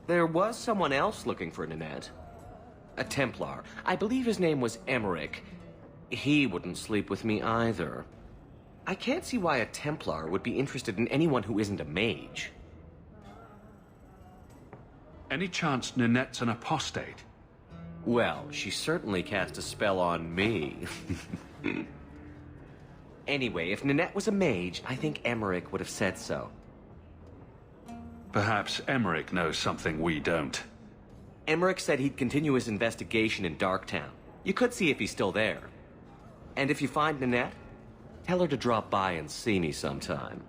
There was someone else looking for Nanette. A Templar. I believe his name was Emmerich. He wouldn't sleep with me either. I can't see why a Templar would be interested in anyone who isn't a mage. Any chance Nanette's an apostate? Well, she certainly cast a spell on me. Anyway, if Nanette was a mage, I think Emmerich would have said so. Perhaps Emmerich knows something we don't. Emmerich said he'd continue his investigation in Darktown. You could see if he's still there. And if you find Nanette, tell her to drop by and see me sometime.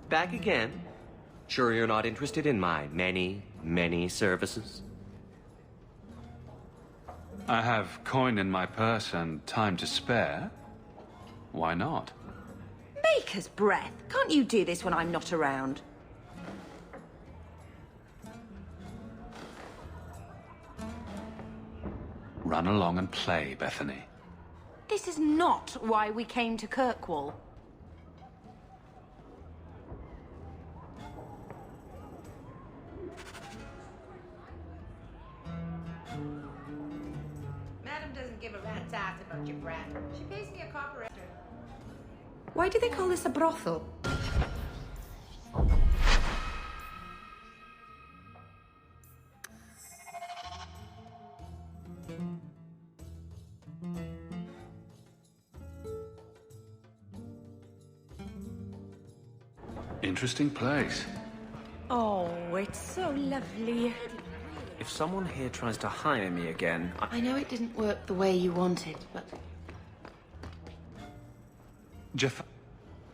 Back again? Sure you're not interested in my many, many services? I have coin in my purse and time to spare. Why not? Baker's breath. Can't you do this when I'm not around? Run along and play, Bethany. This is not why we came to Kirkwall. Madam doesn't give a rat's ass about your brat. She pays me a copper extra. Why do they call this a brothel? Interesting place. Oh, it's so lovely. If someone here tries to hire me again, I know it didn't work the way you wanted, but... Jeff...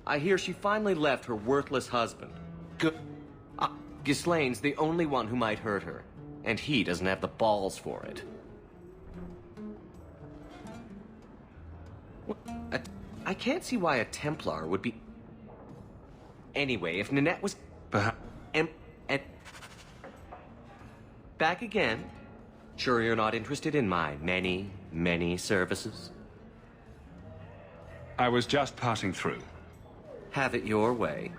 I hear she finally left her worthless husband. Good. Ghislaine's the only one who might hurt her, and he doesn't have the balls for it. I can't see why a Templar would be... Anyway, if Nanette was... Perhaps... Back again? Sure you're not interested in my many, many services? I was just passing through. Have it your way.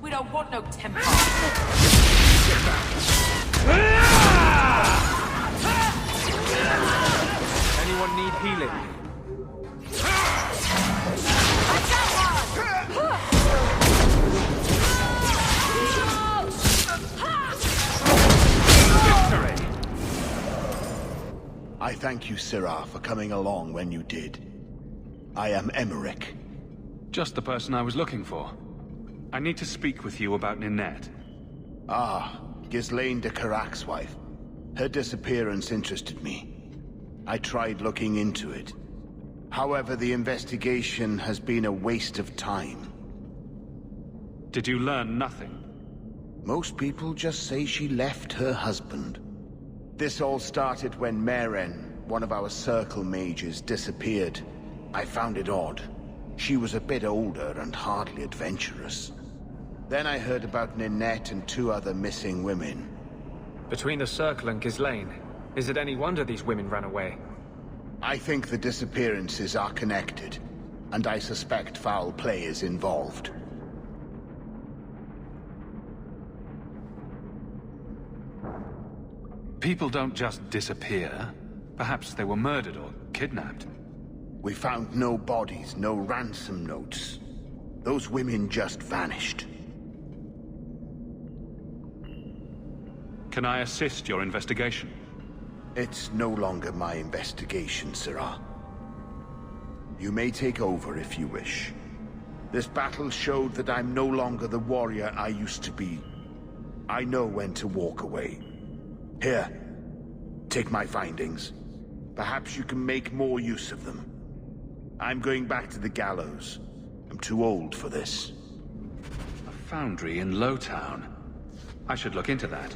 We don't want no temper. anyone need healing? Victory! I thank you, Sirrah, for coming along when you did. I am Emmerich. Just the person I was looking for. I need to speak with you about Ninette. Ah, Ghislaine de Carac's wife. Her disappearance interested me. I tried looking into it. However, the investigation has been a waste of time. Did you learn nothing? Most people just say she left her husband. This all started when Maren, one of our circle mages, disappeared. I found it odd. She was a bit older and hardly adventurous. Then I heard about Ninette and 2 other missing women. Between the Circle and Ghislaine, is it any wonder these women ran away? I think the disappearances are connected, and I suspect foul play is involved. People don't just disappear. Perhaps they were murdered or kidnapped. We found no bodies, no ransom notes. Those women just vanished. Can I assist your investigation? It's no longer my investigation, Sirrah. You may take over if you wish. This battle showed that I'm no longer the warrior I used to be. I know when to walk away. Here, take my findings. Perhaps you can make more use of them. I'm going back to the gallows. I'm too old for this. A foundry in Lowtown. I should look into that.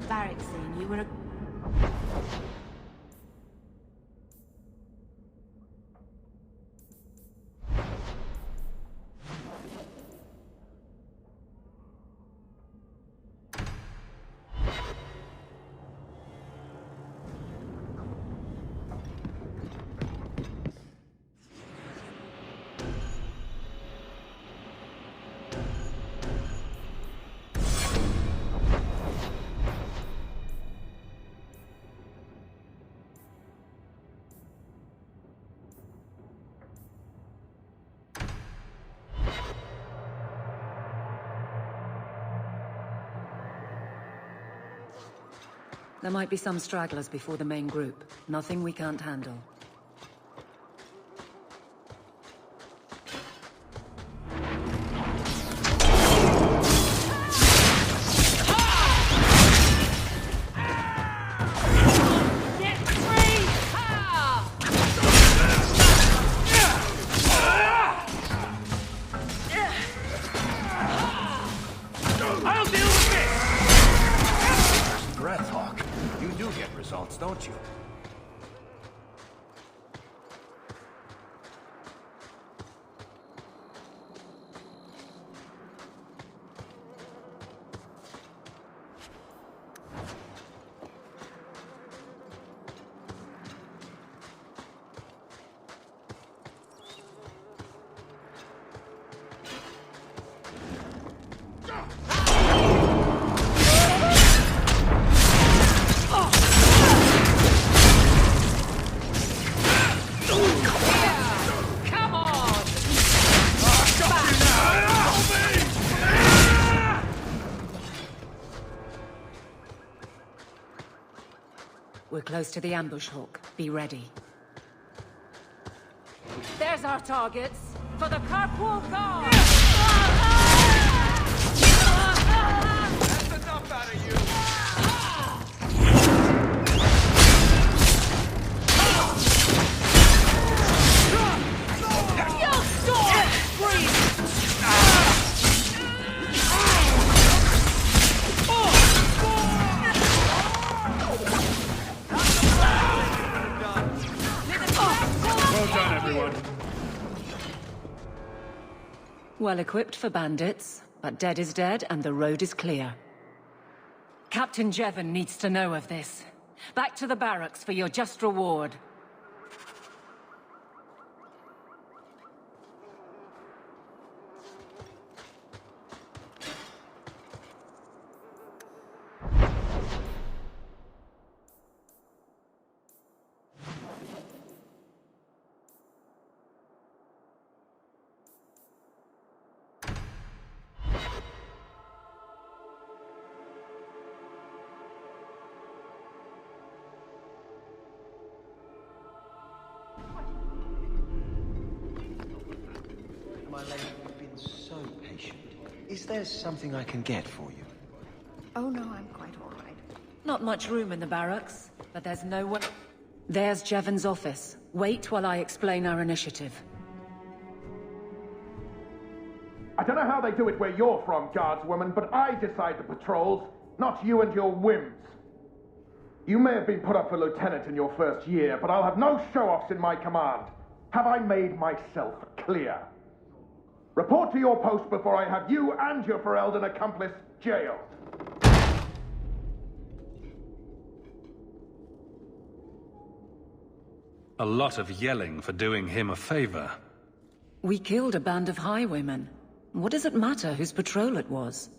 Barrack saying you were a... There might be some stragglers before the main group. Nothing we can't handle. Don't you? We're close to the ambush hook. Be ready. There's our targets. For the Carpool Guard! That's enough out of you! Well equipped for bandits, but dead is dead and the road is clear. Captain Jevon needs to know of this. Back to the barracks for your just reward. My lady, you've been so patient. Is there something I can get for you? Oh no, I'm quite all right. Not much room in the barracks, but there's no one... There's Jevon's office. Wait while I explain our initiative. I don't know how they do it where you're from, guardswoman, but I decide the patrols, not you and your whims. You may have been put up for lieutenant in your first year, but I'll have no show-offs in my command. Have I made myself clear? Report to your post before I have you and your Ferelden accomplice jailed. A lot of yelling for doing him a favor. We killed a band of highwaymen. What does it matter whose patrol it was?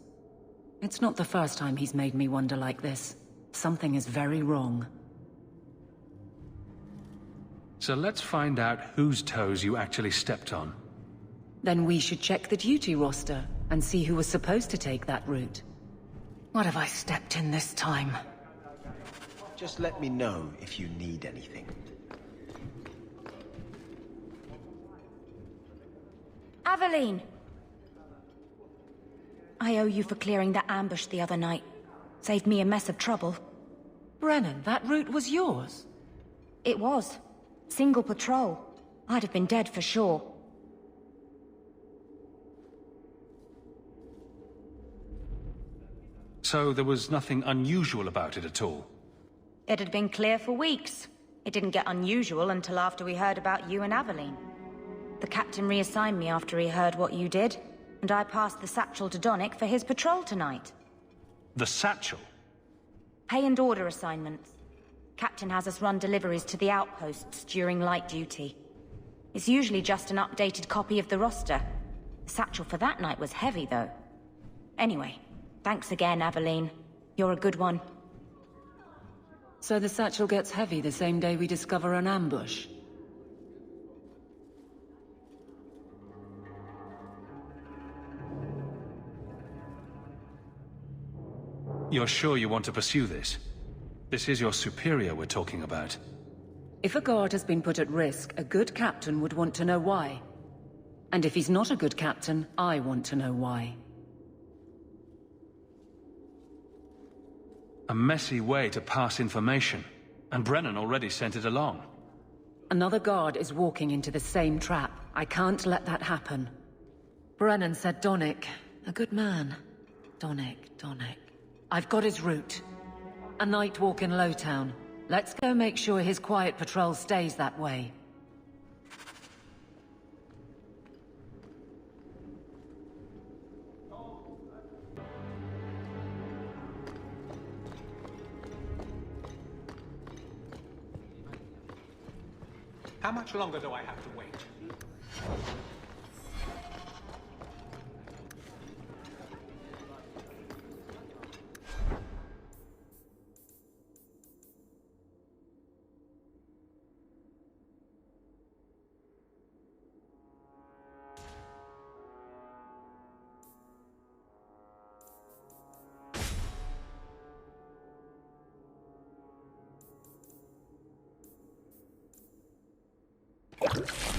It's not the first time he's made me wonder like this. Something is very wrong. So let's find out whose toes you actually stepped on. Then we should check the duty roster and see who was supposed to take that route. What have I stepped in this time? Just let me know if you need anything. Aveline! I owe you for clearing that ambush the other night. Saved me a mess of trouble. Brennan, that route was yours? It was. Single patrol. I'd have been dead for sure. So there was nothing unusual about it at all? It had been clear for weeks. It didn't get unusual until after we heard about you and Aveline. The captain reassigned me after he heard what you did, and I passed the satchel to Donnick for his patrol tonight. The satchel? Pay and order assignments. Captain has us run deliveries to the outposts during light duty. It's usually just an updated copy of the roster. The satchel for that night was heavy, though. Anyway, thanks again, Aveline. You're a good one. So the satchel gets heavy the same day we discover an ambush? You're sure you want to pursue this? This is your superior we're talking about. If a guard has been put at risk, a good captain would want to know why. And if he's not a good captain, I want to know why. A messy way to pass information, and Brennan already sent it along. Another guard is walking into the same trap. I can't let that happen. Brennan said Donnick. A good man. Donnick. I've got his route. A night walk in Lowtown. Let's go make sure his quiet patrol stays that way. How much longer do I have to wait? You